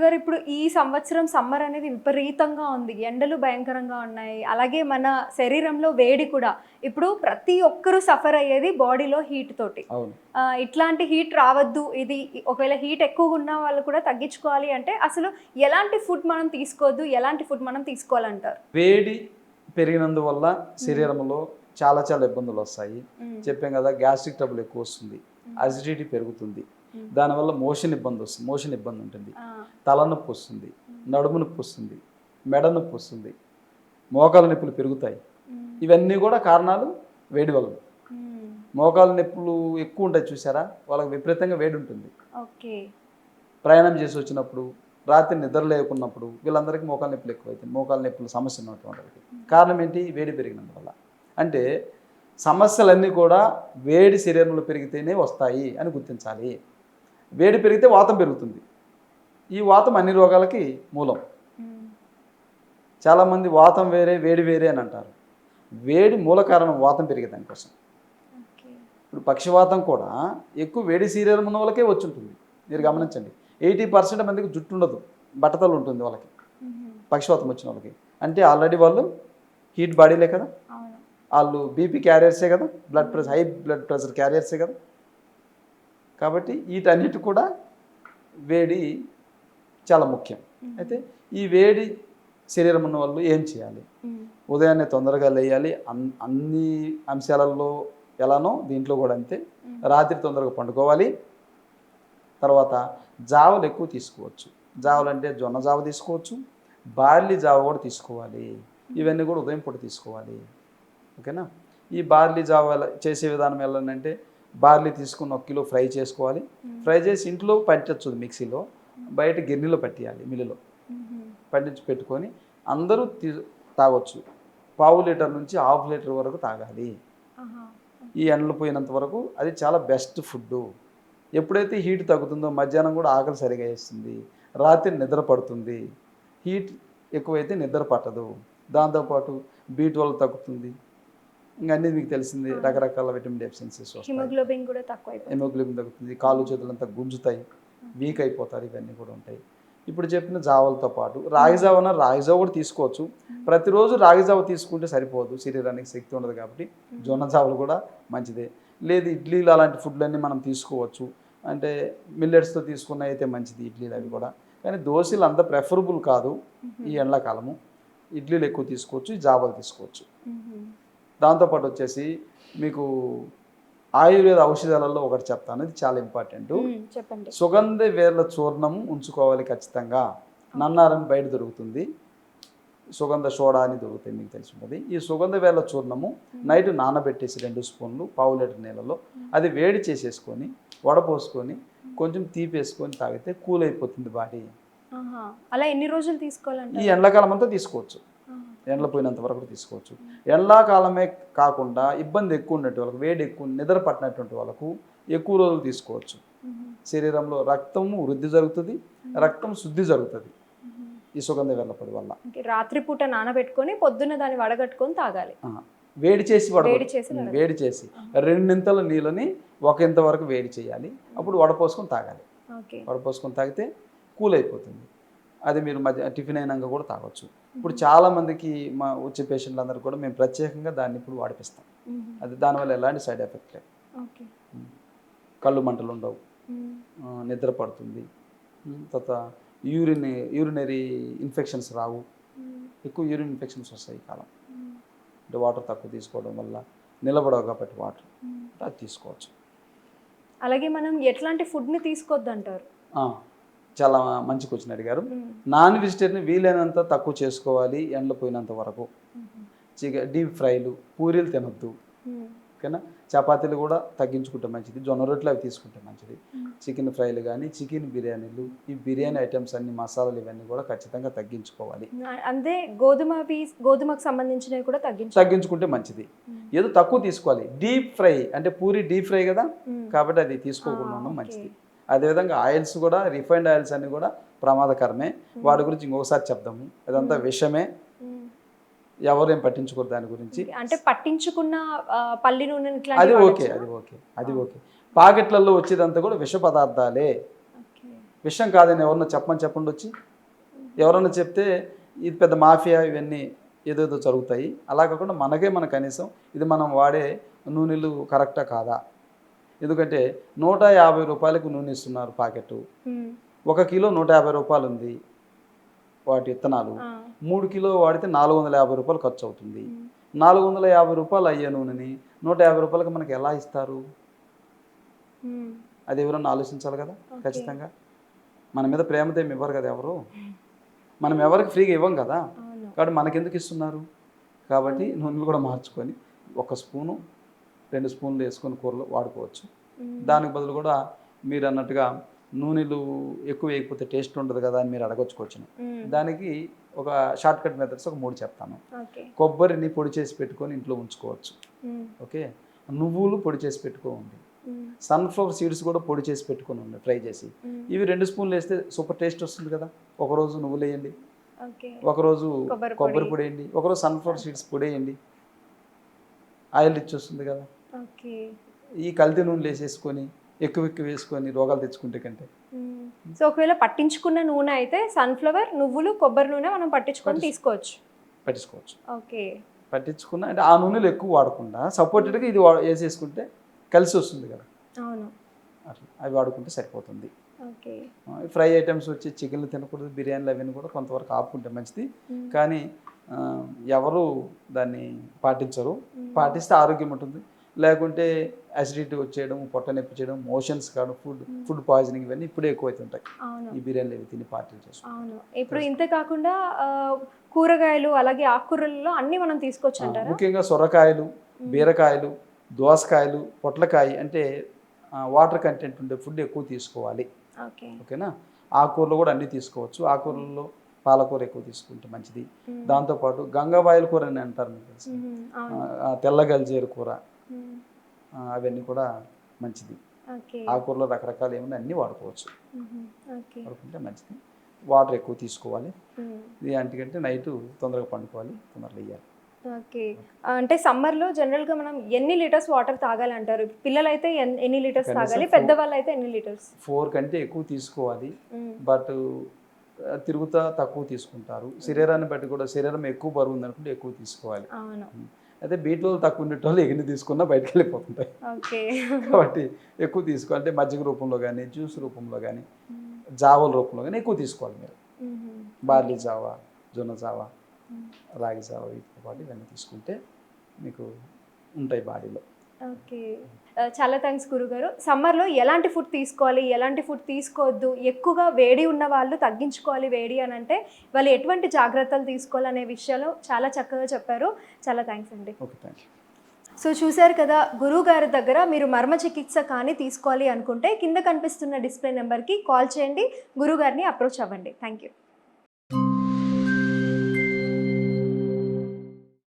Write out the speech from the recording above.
గురుగారు ఇప్పుడు ఈ సంవత్సరం సమ్మర్ అనేది విపరీతంగా ఉంది, ఎండలు భయంకరంగా ఉన్నాయి, అలాగే మన శరీరంలో వేడి కూడా. ఇప్పుడు ప్రతి ఒక్కరూ సఫర్ అయ్యేది బాడీలో హీట్ తోటి. ఇట్లాంటి హీట్ రావద్దు, ఇది ఒకవేళ హీట్ ఎక్కువగా ఉన్న వాళ్ళు కూడా తగ్గించుకోవాలి అంటే అసలు ఎలాంటి ఫుడ్ మనం తీసుకోవద్దు, ఎలాంటి ఫుడ్ మనం తీసుకోవాలంటారు? వేడి పెరిగినందువల్ల శరీరంలో చాలా చాలా ఇబ్బందులు వస్తాయి. చెప్పాం కదా, గ్యాస్ట్రిక్ ట్రబుల్ ఎక్కువ వస్తుంది, అసిడిటీ పెరుగుతుంది, దానివల్ల మోషన్ ఇబ్బంది వస్తుంది, మోషన్ ఇబ్బంది ఉంటుంది, తలనొప్పి వస్తుంది, నడుము నొప్పి వస్తుంది, మెడ నొప్పి వస్తుంది, మోకాల నొప్పులు పెరుగుతాయి. ఇవన్నీ కూడా కారణాలు వేడి వల్ల. మోకాల నొప్పులు ఎక్కువ ఉంటాయి చూసారా, వాళ్ళకి విపరీతంగా వేడి ఉంటుంది. ప్రయాణం చేసి వచ్చినప్పుడు, రాత్రి నిద్ర లేకున్నప్పుడు వీళ్ళందరికీ మోకాల నొప్పులు ఎక్కువైతాయి. మోకాల నొప్పులు సమస్య ఉన్నటువంటి వాళ్ళకి కారణం ఏంటి? వేడి పెరిగినందువల్ల. అంటే సమస్యలన్నీ కూడా వేడి శరీరంలో పెరిగితేనే వస్తాయి అని గుర్తించాలి. వేడి పెరిగితే వాతం పెరుగుతుంది, ఈ వాతం అన్ని రోగాలకి మూలం. చాలామంది వాతం వేరే వేడి వేరే అని అంటారు. వేడి మూల కారణం వాతం పెరిగే దానికోసం. ఇప్పుడు పక్షవాతం కూడా ఎక్కువ వేడి శరీరం ఉన్న వాళ్ళకే వచ్చి ఉంటుంది. మీరు గమనించండి, 80% మందికి జుట్టు ఉండదు, బట్టతలు ఉంటుంది వాళ్ళకి, పక్షవాతం వచ్చిన వాళ్ళకి. అంటే ఆల్రెడీ వాళ్ళు హీట్ బాడీలే కదా, వాళ్ళు బీపీ క్యారియర్సే కదా, blood pressure, high blood pressure క్యారియర్సే కదా. కాబట్టి వీటన్నిటి కూడా వేడి చాలా ముఖ్యం. అయితే ఈ వేడి శరీరం ఉన్న వాళ్ళు ఏం చేయాలి? ఉదయాన్నే తొందరగా లేయాలి. అన్ని అంశాలలో ఎలానో దీంట్లో కూడా అంతే. రాత్రి తొందరగా పండుకోవాలి. తర్వాత జావలు ఎక్కువ తీసుకోవచ్చు. జావలు అంటే జొన్న జావ తీసుకోవచ్చు, బార్లీ జావ కూడా తీసుకోవాలి. ఇవన్నీ కూడా ఉదయం పూట తీసుకోవాలి. ఓకేనా? ఈ బార్లీ జావ చేసే విధానం ఎలానంటే, బార్లీ తీసుకుని 1 కిలో ఫ్రై చేసుకోవాలి. ఫ్రై చేసి ఇంట్లో పట్టచ్చు మిక్సీలో, బయట గిన్నెలో పట్టియాలి, మిల్లులో పట్టించి పెట్టుకొని అందరూ తాగొచ్చు. 1/2 లీటర్ నుంచి 1/2 లీటర్ వరకు తాగాలి. ఈ ఎండలు పోయినంత వరకు అది చాలా బెస్ట్ ఫుడ్. ఎప్పుడైతే హీట్ తగ్గుతుందో మధ్యాహ్నం కూడా ఆకలి సరిగా వేస్తుంది, రాత్రి నిద్ర పడుతుంది. హీట్ ఎక్కువైతే నిద్ర పట్టదు. దాంతోపాటు B12 తగ్గుతుంది. ఇంకా అన్నీ మీకు తెలిసింది, రకరకాల విటమిన్ డెఫిషియన్సీస్ వస్తాయి. హిమోగ్లోబిన్ తగ్గుతుంది, కాళ్ళు చేతులంతా గుంజుతాయి, వీక్ అయిపోతారు. ఇవన్నీ కూడా ఉంటాయి. ఇప్పుడు చెప్పిన జావలతో పాటు రాగి జావ కూడా తీసుకోవచ్చు. ప్రతిరోజు రాగి జావ తీసుకుంటే సరిపోదు, శరీరానికి శక్తి ఉండదు. కాబట్టి జొన్న జావలు కూడా మంచిదే. లేదు ఇడ్లీలు అలాంటి ఫుడ్లన్నీ మనం తీసుకోవచ్చు. అంటే మిల్లెట్స్తో తీసుకున్న అయితే మంచిది ఇడ్లీలు అవి కూడా. కానీ దోశలు అంత ప్రెఫరబుల్ కాదు ఈ ఎండాకాలము. ఇడ్లీలు ఎక్కువ తీసుకోవచ్చు, జావలు తీసుకోవచ్చు. దాంతోపాటు వచ్చేసి మీకు ఆయుర్వేద ఔషధాలలో ఒకటి చెప్తాను, ఇది చాలా ఇంపార్టెంట్. సుగంధ వేర్ల చూర్ణము ఉంచుకోవాలి ఖచ్చితంగా. నన్నారం బయట దొరుకుతుంది, సుగంధ సోడా అని దొరుకుతుంది, మీకు తెలిసి ఉంటుంది. ఈ సుగంధ వేర్ల చూర్ణము నైట్ నానబెట్టేసి 2 స్పూన్లు 1/2 లీటర్ నీళ్ళలో అది వేడి చేసేసుకొని వడపోసుకొని కొంచెం తీపేసుకొని తాగితే కూల్ అయిపోతుంది బాడీ. అలా ఎన్ని రోజులు తీసుకోవాలంటే? ఈ ఎండాకాలం అంతా తీసుకోవచ్చు, ఎండలు పోయినంత వరకు తీసుకోవచ్చు. ఎండాకాలమే కాకుండా ఇబ్బంది ఎక్కువ ఉన్నట్టు వాళ్ళకు, వేడి ఎక్కువ, నిద్ర పట్టినటువంటి వాళ్ళకు ఎక్కువ రోజులు తీసుకోవచ్చు. శరీరంలో రక్తము వృద్ధి జరుగుతుంది, రక్తం శుద్ధి జరుగుతుంది ఈ సుగంధ వేర్ల పొడి వల్ల. రాత్రిపూట నానబెట్టుకొని పొద్దున్న దాన్ని వడగట్టుకొని తాగాలి. వేడి చేసి 2 ఇంతల నీళ్ళని 1 ఇంత వరకు వేడి చేయాలి, అప్పుడు వడపోసుకొని తాగాలి. వడపోసుకొని తాగితే కూల్ అయిపోతుంది. అది మీరు టిఫిన్ అయినాక కూడా తాగొచ్చు. ఇప్పుడు చాలామందికి మా వచ్చే పేషెంట్లు అందరూ కూడా మేము ప్రత్యేకంగా దాన్ని ఇప్పుడు వాడిపిస్తాం. అది దానివల్ల ఎలాంటి సైడ్ ఎఫెక్ట్ లేదు. కళ్ళు మంటలు ఉండవు, నిద్ర పడుతుంది, తర్వాత యూరినరీ ఇన్ఫెక్షన్స్ రావు. ఎక్కువ యూరిన్ ఇన్ఫెక్షన్స్ వస్తాయి ఈ కాలం. అంటే వాటర్ తక్కువ తీసుకోవడం వల్ల, నిలబడవు కాబట్టి వాటర్, అది తీసుకోవచ్చు. అలాగే మనం ఎట్లాంటి ఫుడ్ని తీసుకోవద్దు అంటారు? చాలా మంచి క్వశ్చన్ అడిగారు. నాన్ వెజిటేరియన్ వీలైనంత తక్కువ చేసుకోవాలి ఎండలు పోయినంత వరకు. డీప్ ఫ్రైలు, పూరీలు తినొద్దు. ఓకేనా? చపాతీలు కూడా తగ్గించుకుంటే మంచిది. జొన్న రొట్టెలు అవి తీసుకుంటే మంచిది. చికెన్ ఫ్రైలు కానీ, చికెన్ బిర్యానీలు, ఈ బిర్యానీ ఐటమ్స్ అన్ని మసాలాలు ఇవన్నీ కూడా ఖచ్చితంగా తగ్గించుకోవాలి. అంటే గోధుమకు సంబంధించినవి కూడా తగ్గించుకుంటే మంచిది. ఏదో తక్కువ తీసుకోవాలి. డీప్ ఫ్రై అంటే పూరి డీప్ ఫ్రై కదా, కాబట్టి అది తీసుకోకుండా ఉండడం మంచిది. అదేవిధంగా ఆయిల్స్ కూడా, రిఫైన్డ్ ఆయిల్స్ అన్ని కూడా ప్రమాదకరమే. వాటి గురించి ఇంకొకసారి చెప్దాము. అదంతా విషమే, ఎవరేం పట్టించుకోరు దాని గురించి. అంటే పట్టించుకున్న పల్లి నూనె అది ఓకే. పాకెట్లలో వచ్చేదంతా కూడా విష పదార్థాలే. విషయం కాదని ఎవరన్నా చెప్పండి వచ్చి, ఎవరన్నా చెప్తే ఇది పెద్ద మాఫియా ఇవన్నీ ఏదేదో జరుగుతాయి. అలా కాకుండా మన కనీసం ఇది మనం వాడే నూనెలు కరెక్టా కాదా, ఎందుకంటే 150 రూపాయలకు నూనె ఇస్తున్నారు ప్యాకెట్. 1 కిలో 150 రూపాయలు ఉంది వాటి విత్తనాలు. 3 కిలో వాడితే 450 రూపాయలు ఖర్చు అవుతుంది. 450 రూపాయలు అయ్యే నూనెని 150 రూపాయలకి మనకి ఎలా ఇస్తారు? అది ఎవరన్నా ఆలోచించాలి కదా. ఖచ్చితంగా మన మీద ప్రేమతో ఏమి ఇవ్వరు కదా ఎవరు, మనం ఎవరికి ఫ్రీగా ఇవ్వం కదా. కాబట్టి మనకెందుకు ఇస్తున్నారు? కాబట్టి నూనెలు కూడా మార్చుకొని 1 స్పూను 2 స్పూన్లు వేసుకొని కూరలో వాడుకోవచ్చు. దానికి బదులు కూడా మీరు అన్నట్టుగా నూనెలు ఎక్కువ వేయకపోతే టేస్ట్ ఉండదు కదా అని మీరు అడగొచ్చుకోవచ్చు. దానికి ఒక షార్ట్ కట్ మెథడ్స్ ఒక 3 చెప్తాను. కొబ్బరిని పొడి చేసి పెట్టుకొని ఇంట్లో ఉంచుకోవచ్చు. ఓకే, నువ్వులు పొడి చేసి పెట్టుకోండి. సన్ఫ్లవర్ సీడ్స్ కూడా పొడి చేసి పెట్టుకొని ఉండి ఫ్రై చేసి ఇవి 2 స్పూన్లు వేస్తే సూపర్ టేస్ట్ వస్తుంది కదా. ఒకరోజు నువ్వులు వేయండి, ఒకరోజు కొబ్బరి పొడి వేయండి, ఒకరోజు సన్ఫ్లవర్ సీడ్స్ పొడి వేయండి, ఆయిల్ రిచ్ వస్తుంది కదా. ఈ కల్తీ నూనెలు వేసేసుకొని ఎక్కువ వేసుకొని రోగాలు తెచ్చుకుంటే కంటే. సో ఒకవేళ పట్టించుకున్న నూనె అయితే సన్ఫ్లవర్, నువ్వులు, కొబ్బరి నూనె మనం పట్టించుకొని పట్టించుకోవచ్చు. ఓకే, పట్టించుకున్న అంటే ఆ నూనెలు ఎక్కువ వాడకుండా సపోర్టెడ్గా ఇది వేసేసుకుంటే కలిసి వస్తుంది కదా. అవును, అట్లా అవి వాడుకుంటే సరిపోతుంది. ఓకే, ఫ్రై ఐటమ్స్ వచ్చి చికెన్లు తినకూడదు, బిర్యానీలు అవన్నీ కూడా కొంతవరకు ఆపుకుంటే మంచిది. కానీ ఎవరు దాన్ని పాటించరు. పాటిస్తే ఆరోగ్యం ఉంటుంది, లేకుంటే అసిడిటీ వచ్చేయడం, పొట్ట నొప్పి చేయడం, మోషన్స్ కావడం, ఫుడ్ పాయిజనింగ్ ఇవన్నీ ఇప్పుడే ఎక్కువైతుంటాయి ఈ బిర్యానీలు అవి తిని పార్టీలు చేస్తాం. అవును, ఇప్పుడు ఇంతే కాకుండా కూరగాయలు అలాగే ఆకుకూరలలో అన్నీ మనం తీసుకోవచ్చు అంటారా? ముఖ్యంగా సొరకాయలు, బీరకాయలు, దోసకాయలు, పొట్లకాయ అంటే వాటర్ కంటెంట్ ఉండే ఫుడ్ ఎక్కువ తీసుకోవాలి. ఓకేనా. ఆకుకూరలు కూడా అన్నీ తీసుకోవచ్చు. ఆకుకూరల్లో పాలకూర ఎక్కువ తీసుకుంటే మంచిది. దాంతోపాటు గంగవాయల కూర అని అంటారు మీకు తెలుసు, తెల్లగల్జేరు కూర, అవన్నీ కూడా మంచిది. ఆకుకూరలో రకరకాలు ఏమన్నా అన్నీ వాడుకోవచ్చు, వాడుకుంటే మంచిది. వాటర్ ఎక్కువ తీసుకోవాలి. ఇది ఎందుకంటే నైట్ తొందరగా పండుకోవాలి, తొందరగా వేయాలి. ఓకే, అంటే సమ్మర్లో జనరల్గా మనం ఎన్ని లీటర్స్ వాటర్ తాగాలి అంటారు? పిల్లలైతే ఎన్ని లీటర్స్ తాగాలి, పెద్దవాళ్ళు అయితే ఎన్ని లీటర్స్? 4 కంటే ఎక్కువ తీసుకోవాలి. బట్ తిరుగుతా తక్కువ తీసుకుంటారు. శరీరాన్ని బట్టి కూడా, శరీరం ఎక్కువ బరువు ఉందనుకుంటే ఎక్కువ తీసుకోవాలి. అయితే బీట్లో తక్కువ ఉండేటోళ్ళు ఎన్ని తీసుకున్నా బయటకు వెళ్ళిపోతుంటాయి. కాబట్టి ఎక్కువ తీసుకోవాలి. అంటే మజ్జిగ రూపంలో కానీ, జ్యూస్ రూపంలో కానీ, జావల రూపంలో కానీ ఎక్కువ తీసుకోవాలి మీరు. బార్లీ జావా, జొన్న జావా, రాగి జావా, వీటితో పాటు ఇవన్నీ తీసుకుంటే మీకు ఉంటాయి బాడీలో. ఓకే, చాలా థ్యాంక్స్ గురుగారు. సమ్మర్లో ఎలాంటి ఫుడ్ తీసుకోవాలి, ఎలాంటి ఫుడ్ తీసుకోవద్దు, ఎక్కువగా వేడి ఉన్న వాళ్ళు తగ్గించుకోవాలి వేడి అని అంటే వాళ్ళు ఎటువంటి జాగ్రత్తలు తీసుకోవాలి అనే విషయాలు చాలా చక్కగా చెప్పారు. చాలా థ్యాంక్స్ అండి. Okay, thank you. సో చూశారు కదా, గురువు గారి దగ్గర మీరు మర్మ చికిత్స కానీ తీసుకోవాలి అనుకుంటే కింద కనిపిస్తున్న డిస్ప్లే నెంబర్కి కాల్ చేయండి, గురువు గారిని అప్రోచ్ అవ్వండి. Thank you.